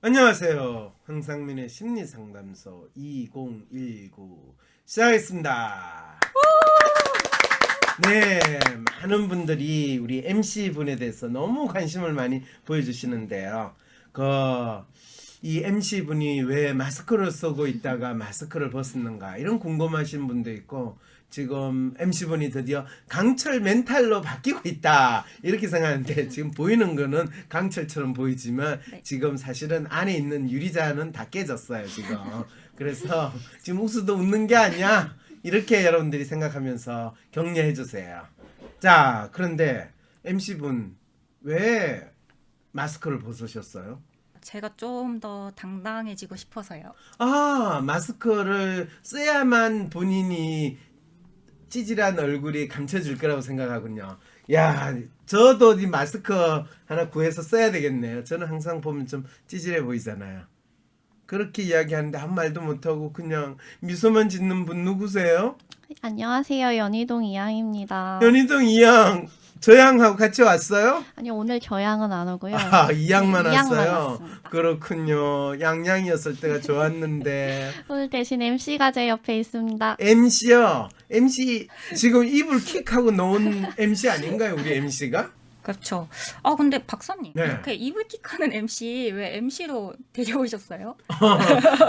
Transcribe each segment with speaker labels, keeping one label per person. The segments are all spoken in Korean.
Speaker 1: 안녕하세요. 황상민의 심리상담소 2019 시작하겠습니다. 네, 많은 분들이 우리 MC분에 대해서 너무 관심을 많이 보여주시는데요. 이 MC분이 왜 마스크를 쓰고 있다가 마스크를 벗었는가 이런 궁금하신 분도 있고, 지금 MC분이 드디어 강철 멘탈로 바뀌고 있다 이렇게 생각하는데, 지금 보이는 거는 강철처럼 보이지만
Speaker 2: 네.
Speaker 1: 지금 사실은 안에 있는 유리잔은 다 깨졌어요 지금. 그래서 지금 웃어도 웃는 게 아니야 이렇게 여러분들이 생각하면서 격려해 주세요. 자, 그런데 MC분 왜 마스크를 벗으셨어요?
Speaker 2: 제가 좀 더 당당해지고 싶어서요.
Speaker 1: 아, 마스크를 써야만 본인이 찌질한 얼굴이 감춰질 거라고 생각하군요. 야, 저도 이 마스크 하나 구해서 써야 되겠네요. 저는 항상 보면 좀 찌질해 보이잖아요. 그렇게 이야기하는데 한 말도 못하고 그냥 미소만 짓는 분 누구세요?
Speaker 3: 안녕하세요. 연희동 이양입니다.
Speaker 1: 연희동 이양, 저 양하고 같이 왔어요?
Speaker 3: 아니 오늘 저 양은 안 오고요.
Speaker 1: 아, 이양만
Speaker 3: 네, 이양만
Speaker 1: 왔어요?
Speaker 3: 왔습니다.
Speaker 1: 그렇군요. 양양이었을 때가 좋았는데.
Speaker 3: 오늘 대신 MC가 제 옆에 있습니다.
Speaker 1: MC요? MC 지금 입을 킥하고 놓은 MC 아닌가요? 우리 MC가?
Speaker 2: 그렇죠. 근데 박사님,
Speaker 1: 네.
Speaker 2: 이렇게 이불킥하는 MC 왜 MC로 데려오셨어요?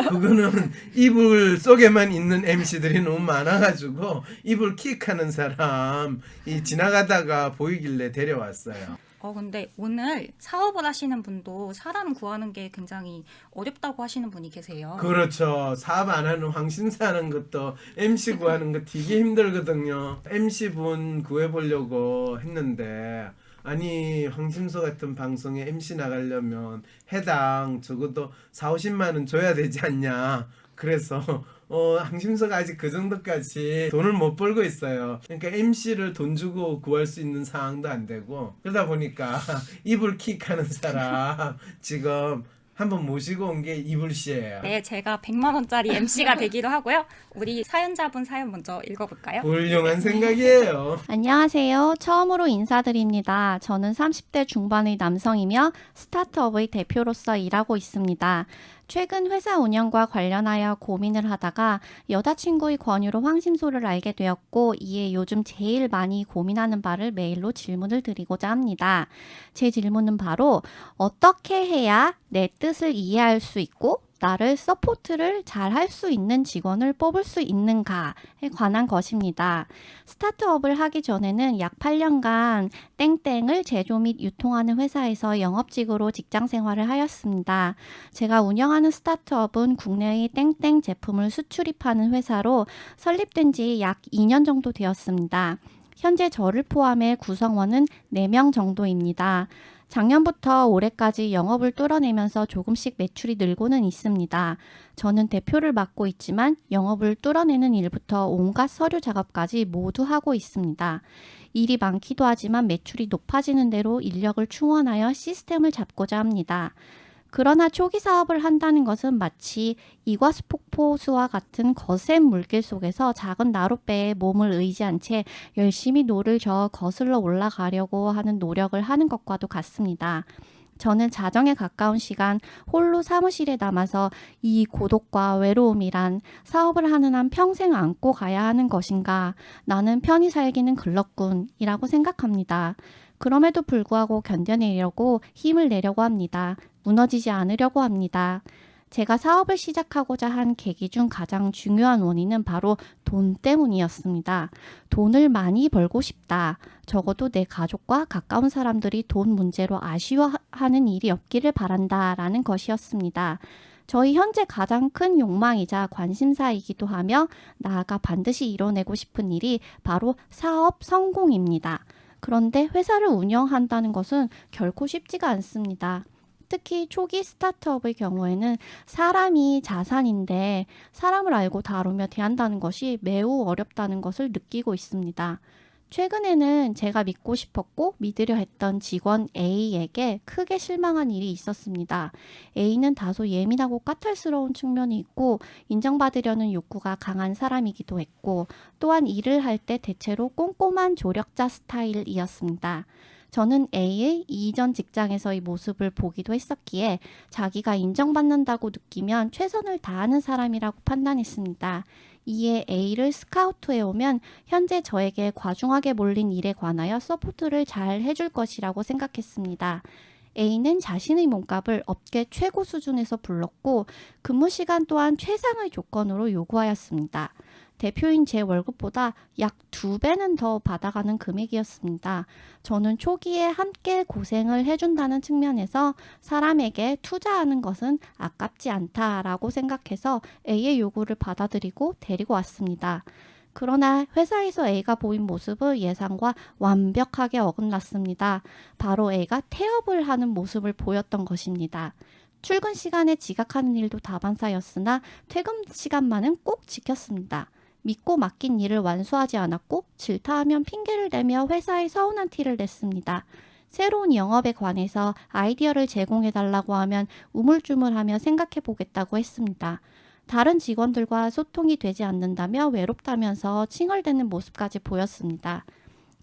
Speaker 1: 그거는 이불 속에만 있는 MC들이 너무 많아가지고 이불 킥하는 사람 이 지나가다가 보이길래 데려왔어요.
Speaker 2: 근데 오늘 사업을 하시는 분도 사람 구하는 게 굉장히 어렵다고 하시는 분이 계세요.
Speaker 1: 그렇죠. 사업 안 하는 황신사 하는 것도 MC 구하는 거 되게 힘들거든요. MC 분 구해보려고 했는데, 아니 황심소 같은 방송에 MC 나가려면 해당 적어도 4, 50만 원 줘야 되지 않냐. 그래서 황심소가 아직 그 정도까지 돈을 못 벌고 있어요. 그러니까 MC를 돈 주고 구할 수 있는 상황도 안 되고, 그러다 보니까 이불 킥하는 사람 지금 한번 모시고 온 게 이불 씨예요.
Speaker 2: 네, 제가 100만 원짜리 MC가 되기로 하고요. 우리 사연자분 사연 먼저 읽어볼까요?
Speaker 1: 훌륭한 생각이에요.
Speaker 3: 안녕하세요. 처음으로 인사드립니다. 저는 30대 중반의 남성이며 스타트업의 대표로서 일하고 있습니다. 최근 회사 운영과 관련하여 고민을 하다가 여자친구의 권유로 황심소를 알게 되었고, 이에 요즘 제일 많이 고민하는 바를 메일로 질문을 드리고자 합니다. 제 질문은 바로 어떻게 해야 내 뜻을 이해할 수 있고 나를 서포트를 잘 할 수 있는 직원을 뽑을 수 있는가에 관한 것입니다. 스타트업을 하기 전에는 약 8년간 땡땡을 제조 및 유통하는 회사에서 영업직으로 직장 생활을 하였습니다. 제가 운영하는 스타트업은 국내의 땡땡 제품을 수출입하는 회사로 설립된 지 약 2년 정도 되었습니다. 현재 저를 포함해 구성원은 4명 정도입니다. 작년부터 올해까지 영업을 뚫어내면서 조금씩 매출이 늘고는 있습니다. 저는 대표를 맡고 있지만 영업을 뚫어내는 일부터 온갖 서류 작업까지 모두 하고 있습니다. 일이 많기도 하지만 매출이 높아지는 대로 인력을 충원하여 시스템을 잡고자 합니다. 그러나 초기 사업을 한다는 것은 마치 이과수폭포수와 같은 거센 물길 속에서 작은 나룻배에 몸을 의지한 채 열심히 노를 저어 거슬러 올라가려고 하는 노력을 하는 것과도 같습니다. 저는 자정에 가까운 시간 홀로 사무실에 남아서 이 고독과 외로움이란 사업을 하는 한 평생 안고 가야 하는 것인가, 나는 편히 살기는 글렀군이라고 생각합니다. 그럼에도 불구하고 견뎌내려고 힘을 내려고 합니다. 무너지지 않으려고 합니다. 제가 사업을 시작하고자 한 계기 중 가장 중요한 원인은 바로 돈 때문이었습니다. 돈을 많이 벌고 싶다. 적어도 내 가족과 가까운 사람들이 돈 문제로 아쉬워하는 일이 없기를 바란다라는 것이었습니다. 저희 현재 가장 큰 욕망이자 관심사이기도 하며 나아가 반드시 이뤄내고 싶은 일이 바로 사업 성공입니다. 그런데 회사를 운영한다는 것은 결코 쉽지가 않습니다. 특히 초기 스타트업의 경우에는 사람이 자산인데 사람을 알고 다루며 대한다는 것이 매우 어렵다는 것을 느끼고 있습니다. 최근에는 제가 믿고 싶었고 믿으려 했던 직원 A에게 크게 실망한 일이 있었습니다. A는 다소 예민하고 까탈스러운 측면이 있고 인정받으려는 욕구가 강한 사람이기도 했고, 또한 일을 할 때 대체로 꼼꼼한 조력자 스타일이었습니다. 저는 A의 이전 직장에서의 모습을 보기도 했었기에 자기가 인정받는다고 느끼면 최선을 다하는 사람이라고 판단했습니다. 이에 A를 스카우트해 오면 현재 저에게 과중하게 몰린 일에 관하여 서포트를 잘 해줄 것이라고 생각했습니다. A는 자신의 몸값을 업계 최고 수준에서 불렀고 근무 시간 또한 최상의 조건으로 요구하였습니다. 대표인 제 월급보다 약 2배는 더 받아가는 금액이었습니다. 저는 초기에 함께 고생을 해준다는 측면에서 사람에게 투자하는 것은 아깝지 않다라고 생각해서 A의 요구를 받아들이고 데리고 왔습니다. 그러나 회사에서 A가 보인 모습은 예상과 완벽하게 어긋났습니다. 바로 A가 태업을 하는 모습을 보였던 것입니다. 출근 시간에 지각하는 일도 다반사였으나 퇴근 시간만은 꼭 지켰습니다. 믿고 맡긴 일을 완수하지 않았고 질타하면 핑계를 대며 회사에 서운한 티를 냈습니다. 새로운 영업에 관해서 아이디어를 제공해달라고 하면 우물쭈물하며 생각해보겠다고 했습니다. 다른 직원들과 소통이 되지 않는다며 외롭다면서 칭얼대는 모습까지 보였습니다.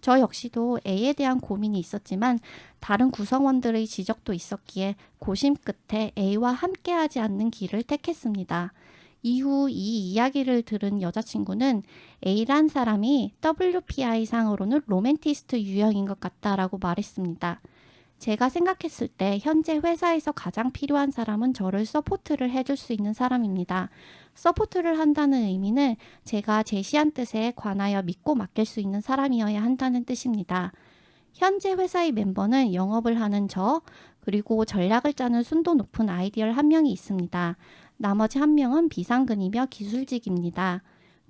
Speaker 3: 저 역시도 A에 대한 고민이 있었지만 다른 구성원들의 지적도 있었기에 고심 끝에 A와 함께하지 않는 길을 택했습니다. 이후 이 이야기를 들은 여자친구는 A란 사람이 WPI 상으로는 로맨티스트 유형인 것 같다라고 말했습니다. 제가 생각했을 때 현재 회사에서 가장 필요한 사람은 저를 서포트를 해줄 수 있는 사람입니다. 서포트를 한다는 의미는 제가 제시한 뜻에 관하여 믿고 맡길 수 있는 사람이어야 한다는 뜻입니다. 현재 회사의 멤버는 영업을 하는 저, 그리고 전략을 짜는 순도 높은 아이디얼 한 명이 있습니다. 나머지 한 명은 비상근이며 기술직입니다.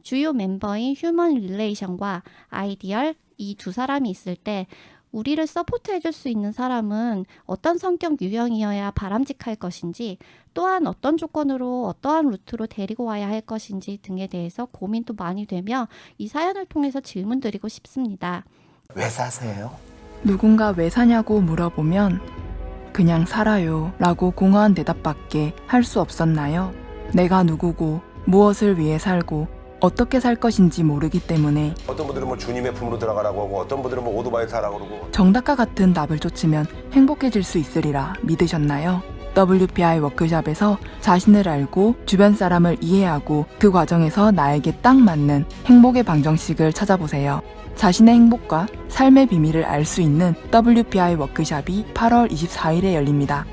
Speaker 3: 주요 멤버인 휴먼 릴레이션과 아이디얼 이 두 사람이 있을 때 우리를 서포트해줄 수 있는 사람은 어떤 성격 유형이어야 바람직할 것인지 또한 어떤 조건으로 어떠한 루트로 데리고 와야 할 것인지 등에 대해서 고민도 많이 되며 이 사연을 통해서 질문 드리고 싶습니다.
Speaker 4: 왜 사세요?
Speaker 5: 누군가 왜 사냐고 물어보면 그냥 살아요 라고 공허한 대답밖에 할 수 없었나요? 내가 누구고 무엇을 위해 살고 어떻게 살 것인지 모르기 때문에
Speaker 4: 어떤 분들은 뭐 주님의 품으로 들어가라고 하고 어떤 분들은 뭐 오토바이 타라고 그러고
Speaker 5: 정답과 같은 답을 쫓으면 행복해질 수 있으리라 믿으셨나요? WPI 워크숍에서 자신을 알고 주변 사람을 이해하고 그 과정에서 나에게 딱 맞는 행복의 방정식을 찾아보세요. 자신의 행복과 삶의 비밀을 알 수 있는 WPI 워크숍이 8월 24일에 열립니다.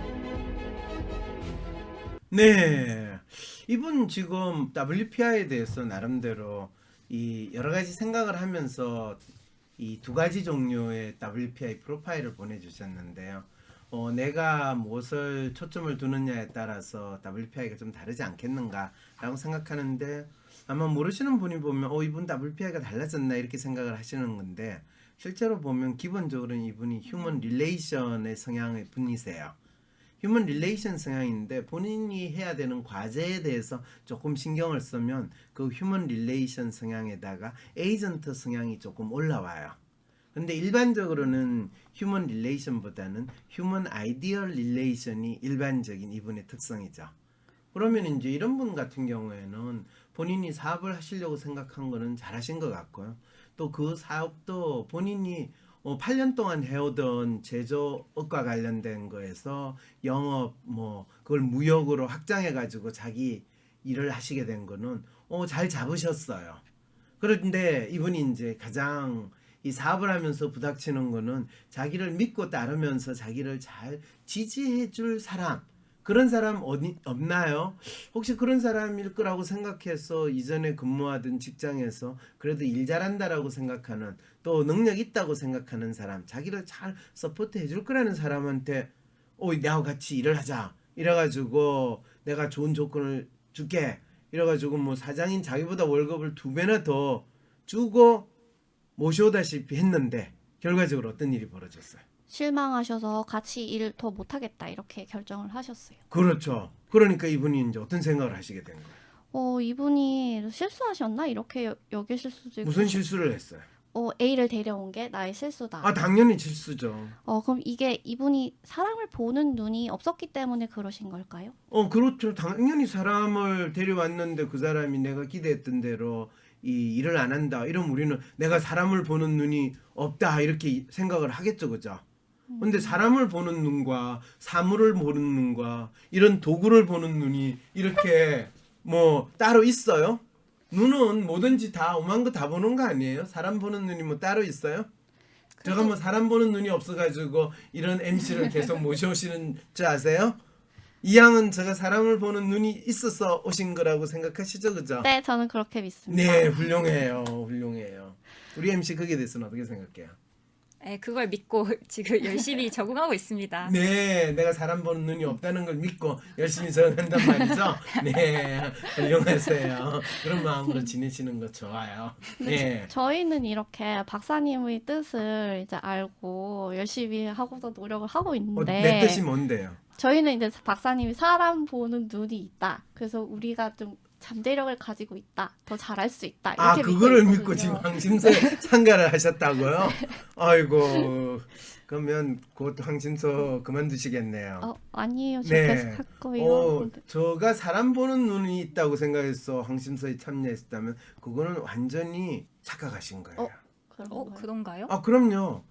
Speaker 1: 네. 이분 지금 WPI에 대해서 나름대로 이 여러 가지 생각을 하면서 이 두 가지 종류의 WPI 프로파일을 보내주셨는데요. 내가 무엇을 초점을 두느냐에 따라서 WPI가 좀 다르지 않겠는가라고 생각하는데 아마 모르시는 분이 보면 이분 WPI가 달라졌나 이렇게 생각을 하시는 건데 실제로 보면 기본적으로는 이분이 휴먼 릴레이션의 성향의 분이세요. 휴먼 릴레이션 성향인데 본인이 해야 되는 과제에 대해서 조금 신경을 쓰면 그 휴먼 릴레이션 성향에다가 에이전트 성향이 조금 올라와요. 근데 일반적으로는 휴먼 릴레이션보다는 휴먼 아이디얼 릴레이션이 일반적인 이분의 특성이죠. 그러면 이제 이런 분 같은 경우에는 본인이 사업을 하시려고 생각한 거는 잘하신 것 같고요. 또 그 사업도 본인이 8년 동안 해오던 제조업과 관련된 거에서 영업 그걸 무역으로 확장해 가지고 자기 일을 하시게 된 거는 잘 잡으셨어요. 그런데 이분이 이제 가장 이 사업을 하면서 부닥치는 거는 자기를 믿고 따르면서 자기를 잘 지지해 줄 사람, 그런 사람 없나요? 혹시 그런 사람일 거라고 생각해서 이전에 근무하던 직장에서 그래도 일 잘한다라고 생각하는, 또 능력 있다고 생각하는 사람, 자기를 잘 서포트 해줄 거라는 사람한테 나하고 같이 일을 하자 이래가지고 내가 좋은 조건을 줄게 이래가지고 뭐 사장인 자기보다 월급을 2배나 더 주고 모셔오다시피 했는데 결과적으로 어떤 일이 벌어졌어요?
Speaker 3: 실망하셔서 같이 일 더 못하겠다 이렇게 결정을 하셨어요.
Speaker 1: 그렇죠. 그러니까 이분이 이제 어떤 생각을 하시게 된 거예요?
Speaker 3: 이분이 실수하셨나 이렇게 여기실 수도 있고.
Speaker 1: 무슨 실수를 했어요?
Speaker 3: A를 데려온 게 나의 실수다.
Speaker 1: 당연히 실수죠.
Speaker 3: 그럼 이게 이분이 사람을 보는 눈이 없었기 때문에 그러신 걸까요?
Speaker 1: 그렇죠. 당연히 사람을 데려왔는데 그 사람이 내가 기대했던 대로 이 일을 안 한다 이러면 우리는 내가 사람을 보는 눈이 없다 이렇게 생각을 하겠죠, 그죠? 근데 사람을 보는 눈과 사물을 보는 눈과 이런 도구를 보는 눈이 이렇게 뭐 따로 있어요? 눈은 뭐든지 다 오만 거 다 보는 거 아니에요? 사람 보는 눈이 뭐 따로 있어요? 제가 뭐 사람 보는 눈이 없어가지고 이런 MC를 계속 모셔오시는 줄 아세요? 이 양은 제가 사람을 보는 눈이 있어서 오신 거라고 생각하시죠, 그죠?
Speaker 3: 네, 저는 그렇게 믿습니다.
Speaker 1: 네, 훌륭해요, 훌륭해요. 우리 MC 거기에 대해서는 어떻게 생각해요?
Speaker 2: 네, 그걸 믿고 지금 열심히 적응하고 있습니다.
Speaker 1: 네, 내가 사람 보는 눈이 없다는 걸 믿고 열심히 적응한단 말이죠. 네, 훌륭하세요. 그런 마음으로 지내시는 거 좋아요. 네.
Speaker 3: 저희는 이렇게 박사님의 뜻을 이제 알고 열심히 하고자 노력을 하고 있는데
Speaker 1: 내 뜻이 뭔데요?
Speaker 3: 저희는 이제 박사님이 사람 보는 눈이 있다. 그래서 우리가 좀 잠재력을 가지고 있다. 더 잘할 수 있다. 이렇게
Speaker 1: 아, 그거를
Speaker 3: 믿고
Speaker 1: 믿고 지금
Speaker 3: 있거든요.
Speaker 1: 황심소에 참가를 하셨다고요? 아이고, 그러면 곧 황심소 그만두시겠네요.
Speaker 3: 아니에요. 저
Speaker 1: 네.
Speaker 3: 계속 할 거예요.
Speaker 1: 저가 사람 보는 눈이 있다고 생각해서 황심소에 참여했다면 그거는 완전히 착각하신 거예요.
Speaker 3: 그런가요?
Speaker 2: 그런가요?
Speaker 1: 아, 그럼요.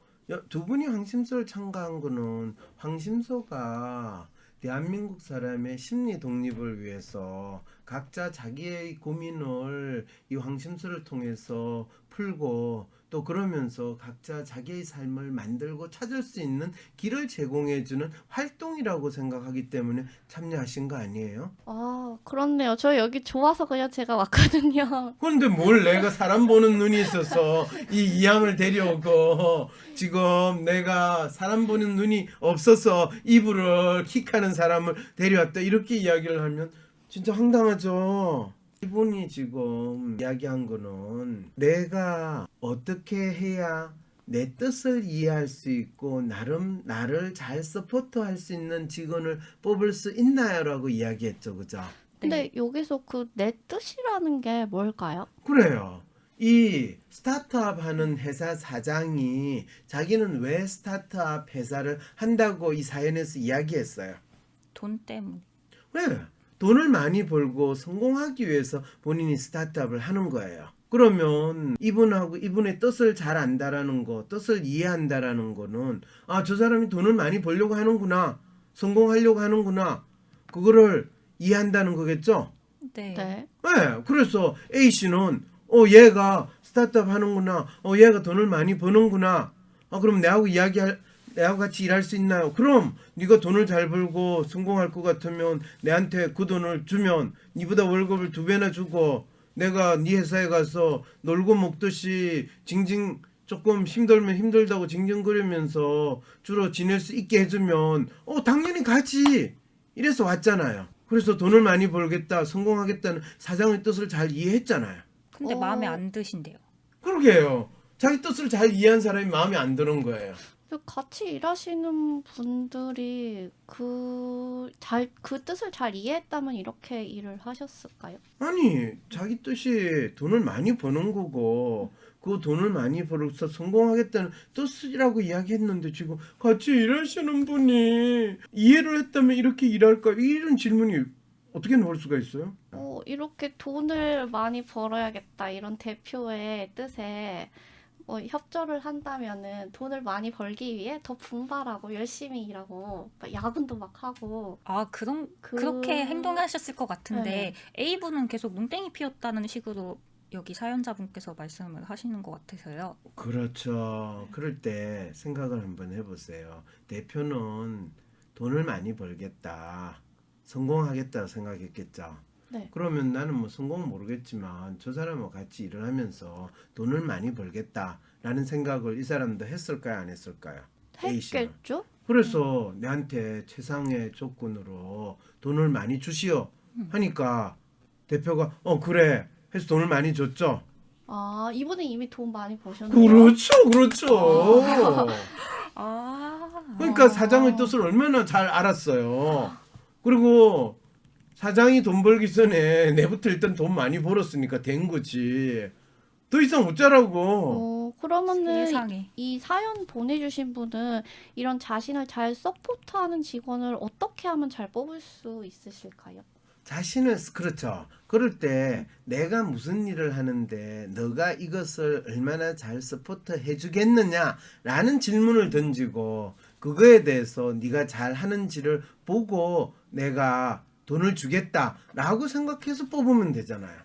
Speaker 1: 두 분이 황심소를 참가한 거는 황심소가 대한민국 사람의 심리 독립을 위해서 각자 자기의 고민을 이 황심소를 통해서 풀고 또 그러면서 각자 자기의 삶을 만들고 찾을 수 있는 길을 제공해주는 활동이라고 생각하기 때문에 참여하신 거 아니에요?
Speaker 3: 아, 그렇네요. 저 여기 좋아서 그냥 제가 왔거든요.
Speaker 1: 그런데 뭘 내가 사람 보는 눈이 있어서 이 이양을 데려오고 지금 내가 사람 보는 눈이 없어서 이불을 킥하는 사람을 데려왔다 이렇게 이야기를 하면 진짜 황당하죠. 이분이 지금 이야기한 거는 내가 어떻게 해야 내 뜻을 이해할 수 있고 나름 나를 잘 서포트할 수 있는 직원을 뽑을 수 있나요? 라고 이야기했죠. 그죠?
Speaker 3: 근데 여기서 그 내 뜻이라는 게 뭘까요?
Speaker 1: 그래요. 이 스타트업 하는 회사 사장이 자기는 왜 스타트업 회사를 한다고 이 사연에서 이야기했어요.
Speaker 2: 돈 때문에.
Speaker 1: 왜? 돈을 많이 벌고 성공하기 위해서 본인이 스타트업을 하는 거예요. 그러면 이분하고 이분의 뜻을 잘 안다라는 거, 뜻을 이해한다라는 거는 아, 저 사람이 돈을 많이 벌려고 하는구나. 성공하려고 하는구나. 그거를 이해한다는 거겠죠?
Speaker 2: 네.
Speaker 3: 네.
Speaker 1: 네, 그래서 A씨는 얘가 스타트업 하는구나. 얘가 돈을 많이 버는구나. 그럼 내하고 같이 일할 수 있나요? 그럼 네가 돈을 잘 벌고 성공할 것 같으면 내한테 그 돈을 주면 네보다 월급을 2배나 주고 내가 네 회사에 가서 놀고 먹듯이 징징 조금 힘들면 힘들다고 징징거리면서 주로 지낼 수 있게 해주면 당연히 가지. 이래서 왔잖아요. 그래서 돈을 많이 벌겠다, 성공하겠다는 사장의 뜻을 잘 이해했잖아요.
Speaker 2: 근데 마음에 안 드신대요.
Speaker 1: 그러게요. 자기 뜻을 잘 이해한 사람이 마음에 안 드는 거예요.
Speaker 3: 같이 일하시는 분들이 그 뜻을 잘 이해했다면 이렇게 일을 하셨을까요?
Speaker 1: 아니, 자기 뜻이 돈을 많이 버는 거고 그 돈을 많이 벌어서 성공하겠다는 뜻이라고 이야기했는데 지금 같이 일하시는 분이 이해를 했다면 이렇게 일할까? 이런 질문이 어떻게 나올 수가 있어요?
Speaker 3: 이렇게 돈을 많이 벌어야겠다 이런 대표의 뜻에 협조를 한다면은 돈을 많이 벌기 위해 더 분발하고 열심히 일하고 막 야근도 막 하고
Speaker 2: 아, 그렇게 행동하셨을 것 같은데
Speaker 3: 네.
Speaker 2: A분은 계속 눈땡이 피웠다는 식으로 여기 사연자분께서 말씀을 하시는 것 같아서요.
Speaker 1: 그렇죠. 그럴 때 생각을 한번 해보세요. 대표는 돈을 많이 벌겠다, 성공하겠다 생각했겠죠.
Speaker 3: 네.
Speaker 1: 그러면 나는 뭐 성공은 모르겠지만 저 사람하고 같이 일을 하면서 돈을 많이 벌겠다라는 생각을 이 사람도 했을까요? 안 했을까요? A씨는.
Speaker 3: 했겠죠?
Speaker 1: 그래서 내한테 최상의 조건으로 돈을 많이 주시오 하니까 대표가 그래 해서 돈을 많이 줬죠.
Speaker 3: 아, 이분은 이미 돈 많이 버셨네요.
Speaker 1: 그렇죠.
Speaker 2: 아,
Speaker 1: 그러니까 사장의 뜻을 얼마나 잘 알았어요. 그리고 사장이 돈 벌기 전에 내부터 일단 돈 많이 벌었으니까 된 거지. 더 이상 어쩌라고.
Speaker 3: 그러면은
Speaker 2: 세상에.
Speaker 3: 이 사연 보내주신 분은 이런 자신을 잘 서포트하는 직원을 어떻게 하면 잘 뽑을 수 있으실까요?
Speaker 1: 자신을 그렇죠. 그럴 때 내가 무슨 일을 하는데 너가 이것을 얼마나 잘 서포트 해주겠느냐라는 질문을 던지고 그거에 대해서 네가 잘 하는지를 보고 내가 돈을 주겠다라고 생각해서 뽑으면 되잖아요.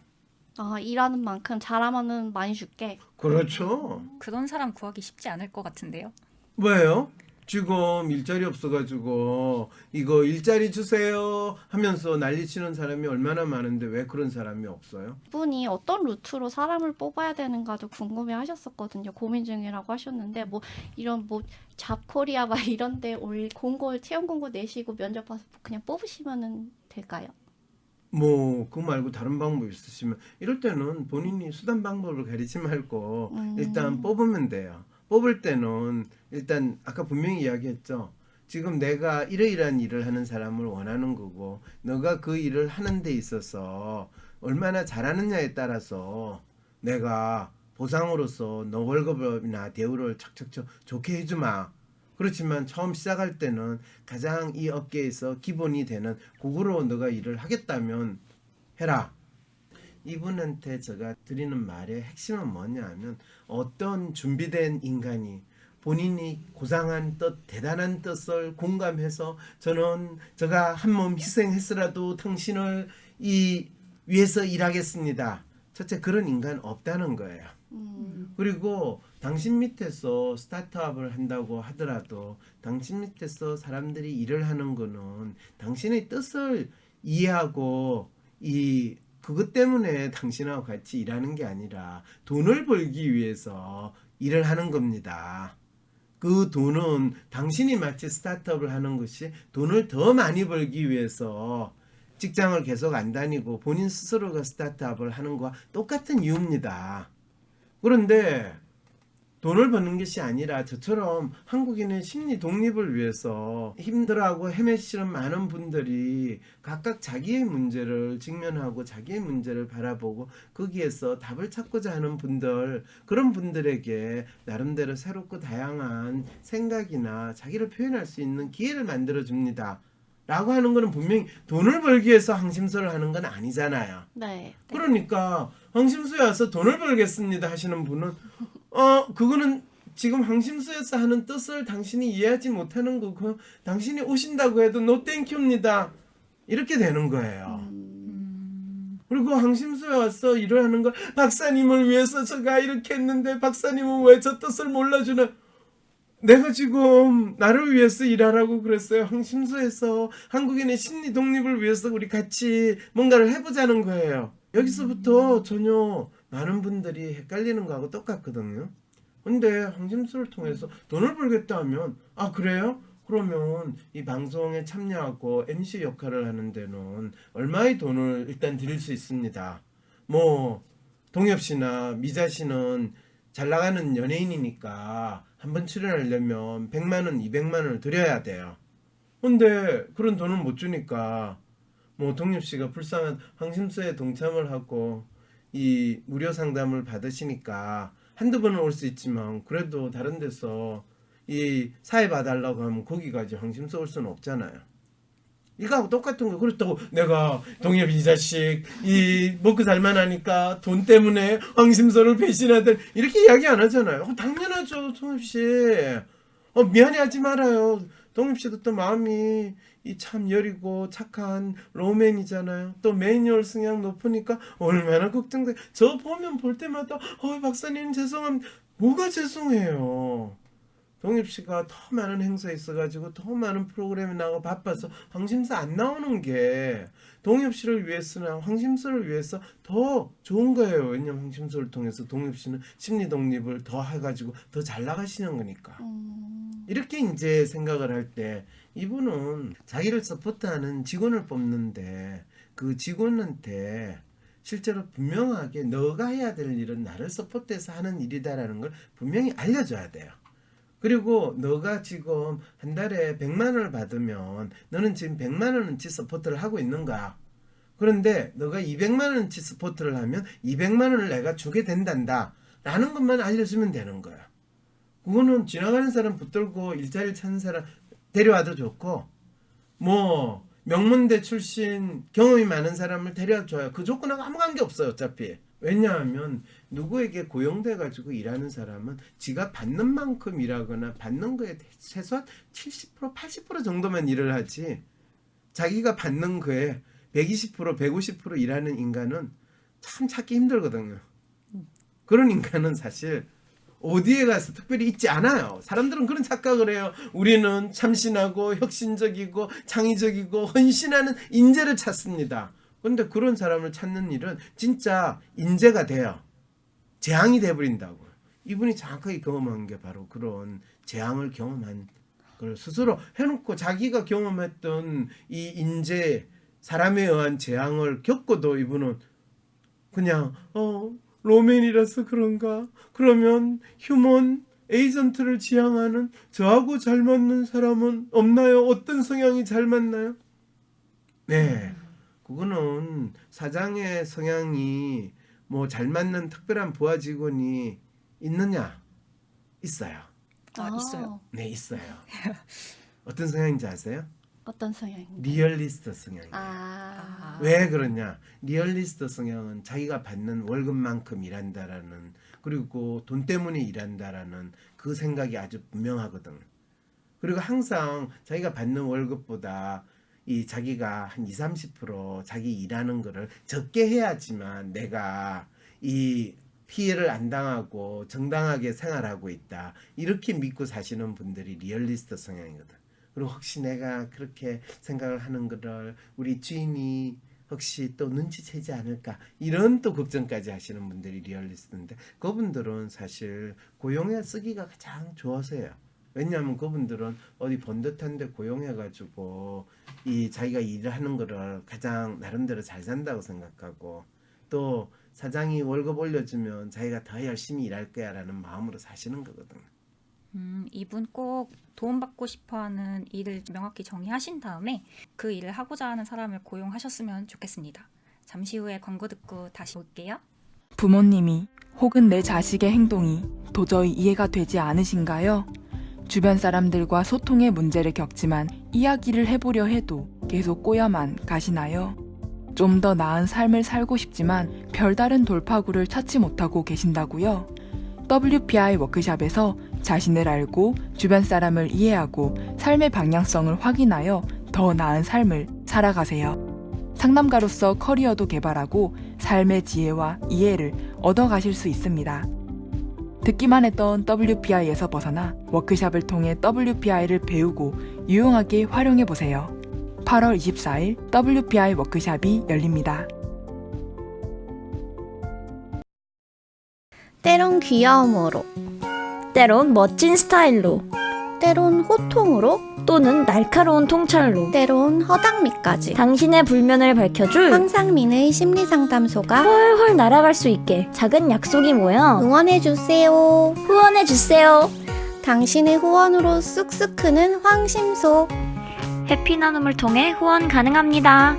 Speaker 3: 아, 일하는 만큼 잘하면은 많이 줄게.
Speaker 1: 그렇죠.
Speaker 2: 그런 사람 구하기 쉽지 않을 것 같은데요.
Speaker 1: 왜요? 지금 일자리 없어가지고 이거 일자리 주세요 하면서 난리치는 사람이 얼마나 많은데 왜 그런 사람이 없어요?
Speaker 3: 분이 어떤 루트로 사람을 뽑아야 되는가도 궁금해 하셨었거든요. 고민 중이라고 하셨는데 뭐 이런 뭐 잡코리아 막 이런데 올 공고 채용 공고 내시고 면접 봐서 그냥 뽑으시면은 될까요?
Speaker 1: 뭐 그거 말고 다른 방법 있으시면 이럴 때는 본인이 수단 방법을 가리지 말고 일단 뽑으면 돼요. 뽑을 때는 일단 아까 분명히 이야기했죠. 지금 내가 이러이러한 일을 하는 사람을 원하는 거고 너가 그 일을 하는 데 있어서 얼마나 잘하느냐에 따라서 내가 보상으로서 너 월급이나 대우를 척척척 좋게 해주마. 그렇지만 처음 시작할 때는 가장 이 업계에서 기본이 되는 그거로 너가 일을 하겠다면 해라. 이분한테 제가 드리는 말의 핵심은 뭐냐 하면 어떤 준비된 인간이 본인이 고상한 뜻, 대단한 뜻을 공감해서 저는 제가 한 몸 희생했으라도 당신을 위해서 일하겠습니다. 첫째 그런 인간 없다는 거예요. 그리고 당신 밑에서 스타트업을 한다고 하더라도 당신 밑에서 사람들이 일을 하는 거는 당신의 뜻을 이해하고 그것 때문에 당신하고 같이 일하는 게 아니라 돈을 벌기 위해서 일을 하는 겁니다. 그 돈은 당신이 마치 스타트업을 하는 것이 돈을 더 많이 벌기 위해서 직장을 계속 안 다니고 본인 스스로가 스타트업을 하는 것과 똑같은 이유입니다. 그런데 돈을 버는 것이 아니라 저처럼 한국인의 심리 독립을 위해서 힘들어하고 헤매시는 많은 분들이 각각 자기의 문제를 직면하고 자기의 문제를 바라보고 거기에서 답을 찾고자 하는 분들, 그런 분들에게 나름대로 새롭고 다양한 생각이나 자기를 표현할 수 있는 기회를 만들어줍니다. 라고 하는 거는 분명히 돈을 벌기 위해서 항심소를 하는 건 아니잖아요.
Speaker 3: 네.
Speaker 1: 그러니까 항심소에 와서 돈을 벌겠습니다 하시는 분은 그거는 지금 항심소에서 하는 뜻을 당신이 이해하지 못하는 거고 당신이 오신다고 해도 노 땡큐입니다. 이렇게 되는 거예요. 그리고 항심소에 와서 일을 하는 걸 박사님을 위해서 제가 이렇게 했는데 박사님은 왜 저 뜻을 몰라주나. 내가 지금 나를 위해서 일하라고 그랬어요. 항심소에서 한국인의 심리 독립을 위해서 우리 같이 뭔가를 해보자는 거예요. 여기서부터 전혀 많은 분들이 헷갈리는 거하고 똑같거든요. 근데 항심소를 통해서 돈을 벌겠다 하면 아 그래요? 그러면 이 방송에 참여하고 MC 역할을 하는 데는 얼마의 돈을 일단 드릴 수 있습니다. 뭐 동엽 씨나 미자 씨는 잘 나가는 연예인이니까 한번 출연하려면 100만 원, 200만 원을 드려야 돼요. 근데 그런 돈을 못 주니까 뭐 동엽 씨가 불쌍한 항심소에 동참을 하고 이 무료 상담을 받으시니까 한두 번은 올 수 있지만 그래도 다른 데서 이 사회 봐달라고 하면 거기까지 항심소 올 수는 없잖아요. 이거하고 똑같은 거. 그렇다고 내가 동엽 이 자식 먹고 살만 하니까 돈 때문에 항심소를 배신하든 이렇게 이야기 안 하잖아요. 당연하죠. 동엽 씨 미안해하지 말아요. 동엽 씨도 또 마음이 참 여리고 착한 로맨이잖아요. 또 매뉴얼 성향 높으니까 얼마나 걱정돼. 저 보면 볼 때마다 박사님 죄송합니다. 뭐가 죄송해요. 동엽 씨가 더 많은 행사에 있어가지고 더 많은 프로그램에 나가고 바빠서 항심소 안 나오는 게 동엽 씨를 위해서나 항심소를 위해서 더 좋은 거예요. 왜냐면 항심소를 통해서 동엽 씨는 심리 독립을 더 해가지고 더 잘 나가시는 거니까. 이렇게 이제 생각을 할 때 이분은 자기를 서포트하는 직원을 뽑는데 그 직원한테 실제로 분명하게 너가 해야 될 일은 나를 서포트해서 하는 일이다라는 걸 분명히 알려줘야 돼요. 그리고 너가 지금 한 달에 100만 원을 받으면 너는 지금 100만 원어치 서포트를 하고 있는 거야. 그런데 너가 200만 원어치 서포트를 하면 200만 원을 내가 주게 된단다 라는 것만 알려주면 되는 거야. 그거는 지나가는 사람 붙들고 일자리를 찾는 사람 데려와도 좋고 뭐 명문대 출신 경험이 많은 사람을 데려줘요. 그 조건하고 아무 관계 없어요. 어차피 왜냐하면 누구에게 고용돼 가지고 일하는 사람은 지가 받는 만큼 일하거나 받는 거에 최소한 70% 80% 정도만 일을 하지, 자기가 받는 거에 120% 150% 일하는 인간은 참 찾기 힘들거든요. 그런 인간은 사실 어디에 가서 특별히 있지 않아요. 사람들은 그런 착각을 해요. 우리는 참신하고 혁신적이고 창의적이고 헌신하는 인재를 찾습니다. 그런데 그런 사람을 찾는 일은 진짜 인재가 돼요. 재앙이 돼버린다고요. 이분이 정확하게 경험한 게 바로 그런 재앙을 경험한 걸 스스로 해놓고 자기가 경험했던 이 인재, 사람에 의한 재앙을 겪고도 이분은 그냥 로맨이라서 그런가? 그러면 휴먼 에이전트를 지향하는 저하고 잘 맞는 사람은 없나요? 어떤 성향이 잘 맞나요? 네, 그거는 사장의 성향이 뭐 잘 맞는 특별한 부하 직원이 있느냐? 있어요.
Speaker 2: 있어요.
Speaker 1: 네, 있어요. 어떤 성향인지 아세요?
Speaker 3: 어떤 성향인가요?
Speaker 1: 리얼리스트 성향이에요.
Speaker 3: 아.
Speaker 1: 왜 그러냐? 리얼리스트 성향은 자기가 받는 월급만큼 일한다라는, 그리고 돈 때문에 일한다라는 그 생각이 아주 분명하거든. 그리고 항상 자기가 받는 월급보다 이 자기가 한 20-30% 자기 일하는 거를 적게 해야지만 내가 이 피해를 안 당하고 정당하게 생활하고 있다, 이렇게 믿고 사시는 분들이 리얼리스트 성향이거든. 그리고 혹시 내가 그렇게 생각을 하는 거를 우리 주인이 혹시 또 눈치채지 않을까, 이런 또 걱정까지 하시는 분들이 리얼리스트인데, 그분들은 사실 고용에 쓰기가 가장 좋아서요. 왜냐하면 그분들은 어디 번듯한데 고용해가지고 이 자기가 일을 하는 거를 가장 나름대로 잘 산다고 생각하고, 또 사장이 월급 올려주면 자기가 더 열심히 일할 거야 라는 마음으로 사시는 거거든요.
Speaker 2: 이분 꼭 도움받고 싶어하는 일을 명확히 정의하신 다음에 그 일을 하고자 하는 사람을 고용하셨으면 좋겠습니다. 잠시 후에 광고 듣고 다시 올게요.
Speaker 5: 부모님이 혹은 내 자식의 행동이 도저히 이해가 되지 않으신가요? 주변 사람들과 소통의 문제를 겪지만 이야기를 해보려 해도 계속 꼬여만 가시나요? 좀 더 나은 삶을 살고 싶지만 별다른 돌파구를 찾지 못하고 계신다고요? WPI 워크샵에서 자신을 알고 주변 사람을 이해하고 삶의 방향성을 확인하여 더 나은 삶을 살아가세요. 상담가로서 커리어도 개발하고 삶의 지혜와 이해를 얻어가실 수 있습니다. 듣기만 했던 WPI에서 벗어나 워크샵을 통해 WPI를 배우고 유용하게 활용해보세요. 8월 24일 WPI 워크샵이 열립니다.
Speaker 3: 때론 귀여움으로,
Speaker 6: 때론 멋진 스타일로,
Speaker 3: 때론 호통으로,
Speaker 6: 또는 날카로운 통찰로
Speaker 3: 때론 허당미까지
Speaker 6: 당신의 불면을 밝혀줄
Speaker 3: 황상민의 심리상담소가
Speaker 6: 훨훨 날아갈 수 있게 작은 약속이 모여
Speaker 3: 응원해주세요.
Speaker 6: 후원해주세요.
Speaker 3: 당신의 후원으로 쑥쑥 크는 황심소.
Speaker 6: 해피 나눔을 통해 후원 가능합니다.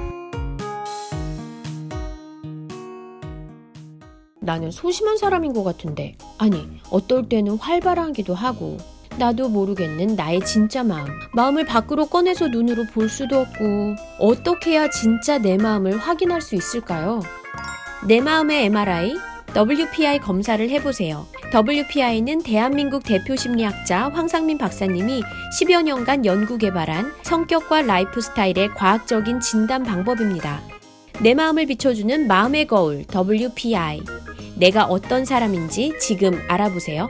Speaker 7: 나는 소심한 사람인 것 같은데, 아니, 어떨 때는 활발하기도 하고, 나도 모르겠는 나의 진짜 마음을 밖으로 꺼내서 눈으로 볼 수도 없고, 어떻게 해야 진짜 내 마음을 확인할 수 있을까요? 내 마음의 MRI, WPI 검사를 해보세요. WPI는 대한민국 대표 심리학자 황상민 박사님이 10여 년간 연구 개발한 성격과 라이프 스타일의 과학적인 진단 방법입니다. 내 마음을 비춰주는 마음의 거울 WPI. 내가 어떤 사람인지 지금 알아보세요.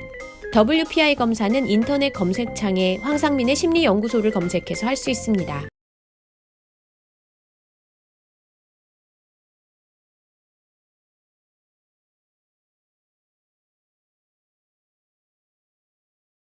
Speaker 7: WPI 검사는 인터넷 검색창에 황상민의 심리연구소를 검색해서 할 수 있습니다.